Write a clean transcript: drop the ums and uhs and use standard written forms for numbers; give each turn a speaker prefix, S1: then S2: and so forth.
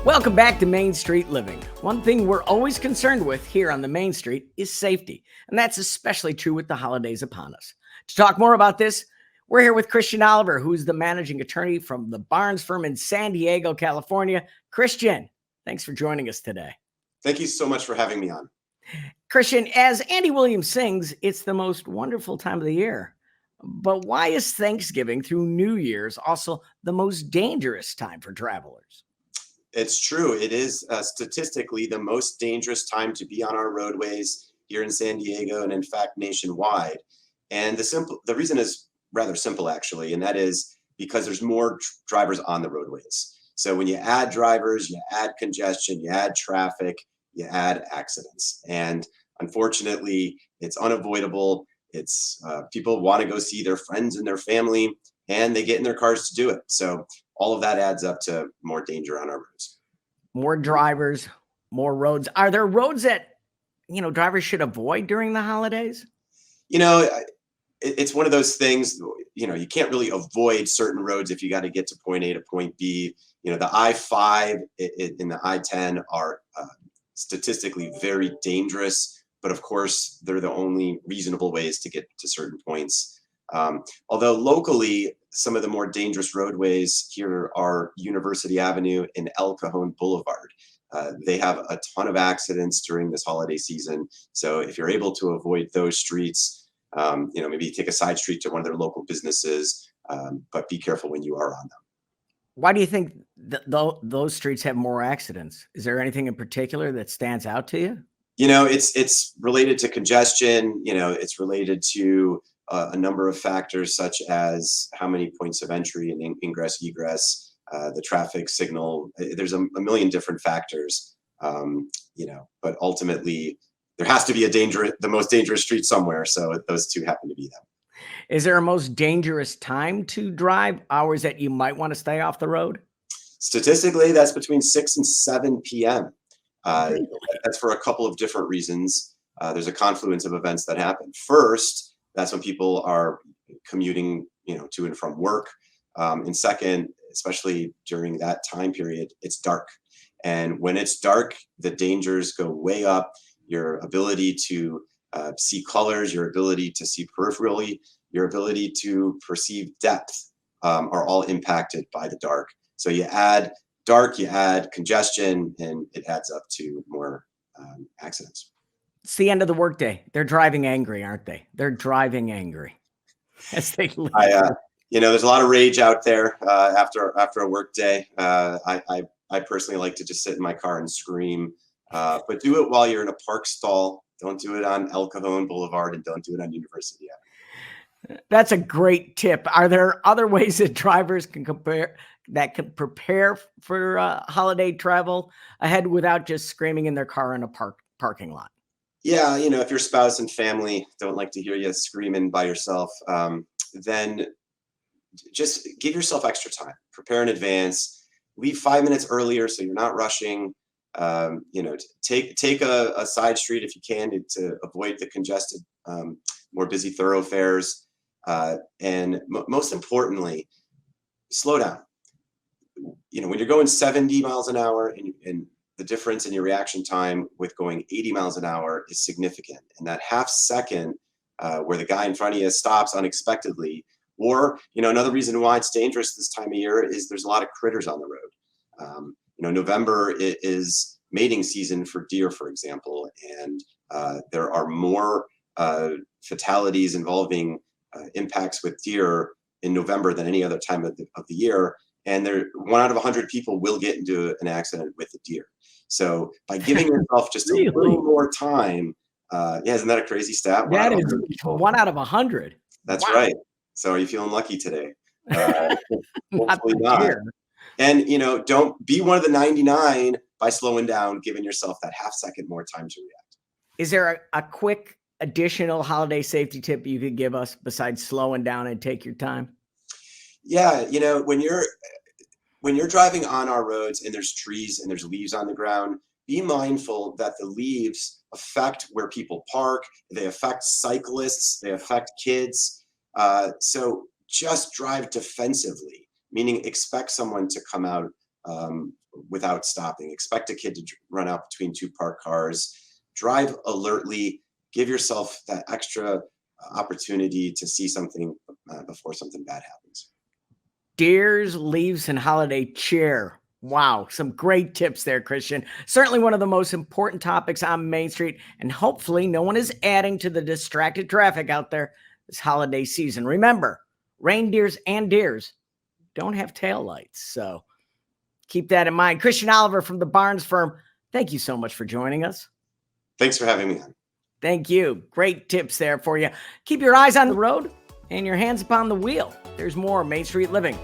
S1: Welcome back to Main Street Living. One thing we're always concerned with here on the Main Street is safety, and that's especially true with the holidays upon us. To talk more about this, we're here with Christian Oliver, who's the managing attorney from the Barnes firm in San Diego, California. Christian, thanks for joining us today.
S2: Thank you so much for having me on.
S1: Christian, as Andy Williams sings, it's the most wonderful time of the year. But why is Thanksgiving through New Year's also the most dangerous time for travelers?
S2: It's true. It is statistically the most dangerous time to be on our roadways here in San Diego and in fact nationwide. And the reason is rather simple actually, and that is because there's more drivers on the roadways. So when you add drivers, you add congestion, you add traffic, you add accidents. And unfortunately, it's unavoidable. It's people want to go see their friends and their family, and they get in their cars to do it. So all of that adds up to more danger on our roads.
S1: More drivers, more roads. Are there roads that, drivers should avoid during the holidays?
S2: It's one of those things, you can't really avoid certain roads if you got to get to point A to point B. The I-5 and the I-10 are statistically very dangerous, but of course, they're the only reasonable ways to get to certain points. Although locally, some of the more dangerous roadways here are University Avenue and El Cajon Boulevard. They have a ton of accidents during this holiday season. So if you're able to avoid those streets, maybe take a side street to one of their local businesses, but be careful when you are on them.
S1: Why do you think those streets have more accidents? Is there anything in particular that stands out to you?
S2: It's related to congestion. It's related to a number of factors such as how many points of entry and ingress, egress, the traffic signal. There's a million different factors, but ultimately there has to be the most dangerous street somewhere. So those two happen to be them.
S1: Is there a most dangerous time to drive, hours that you might want to stay off the road?
S2: Statistically, that's between 6 and 7 p.m.
S1: Really?
S2: That's for a couple of different reasons. There's a confluence of events that happen. First, that's when people are commuting, to and from work. And second, especially during that time period, it's dark. And when it's dark, the dangers go way up. Your ability to see colors, your ability to see peripherally, your ability to perceive depth are all impacted by the dark. So you add dark, you add congestion, and it adds up to more accidents.
S1: It's the end of the workday. They're driving angry, aren't they? They're driving angry as they leave.
S2: There's a lot of rage out there after a work day. I personally like to just sit in my car and scream, but do it while you're in a park stall. Don't do it on El Cajon Boulevard, and don't do it on University Avenue.
S1: That's a great tip. Are there other ways that drivers can prepare for holiday travel ahead without just screaming in their car in a parking lot?
S2: Yeah, if your spouse and family don't like to hear you screaming by yourself, then just give yourself extra time. Prepare in advance. Leave 5 minutes earlier so you're not rushing. Take a side street if you can to avoid the congested, more busy thoroughfares. And most importantly, slow down. When you're going 70 miles an hour and the difference in your reaction time with going 80 miles an hour is significant. And that half second where the guy in front of you stops unexpectedly, or, another reason why it's dangerous this time of year is there's a lot of critters on the road. November is mating season for deer, for example, and there are more fatalities involving impacts with deer in November than any other time of the year. And 1 out of 100 people will get into an accident with a deer. So by giving yourself just a little more time, isn't that a crazy stat?
S1: That is 1 out of 100.
S2: That's
S1: wow.
S2: Right. So are you feeling lucky today? Hopefully
S1: not.
S2: not. And, don't be one of the 99 by slowing down, giving yourself that half second more time to react.
S1: Is there a quick additional holiday safety tip you could give us besides slowing down and take your time?
S2: Yeah. When you're driving on our roads and there's trees and there's leaves on the ground, be mindful that the leaves affect where people park. They affect cyclists. They affect kids. So just drive defensively, meaning expect someone to come out without stopping. Expect a kid to run out between two parked cars. Drive alertly. Give yourself that extra opportunity to see something before something bad happens.
S1: Deers, leaves, and holiday cheer. Wow, some great tips there, Christian. Certainly one of the most important topics on Main Street, and hopefully no one is adding to the distracted traffic out there this holiday season. Remember, reindeers and deers don't have taillights, so keep that in mind. Christian Oliver from the Barnes Firm, thank you so much for joining us.
S2: Thanks for having me on.
S1: Thank you. Great tips there for you. Keep your eyes on the road and your hands upon the wheel. There's more Main Street Living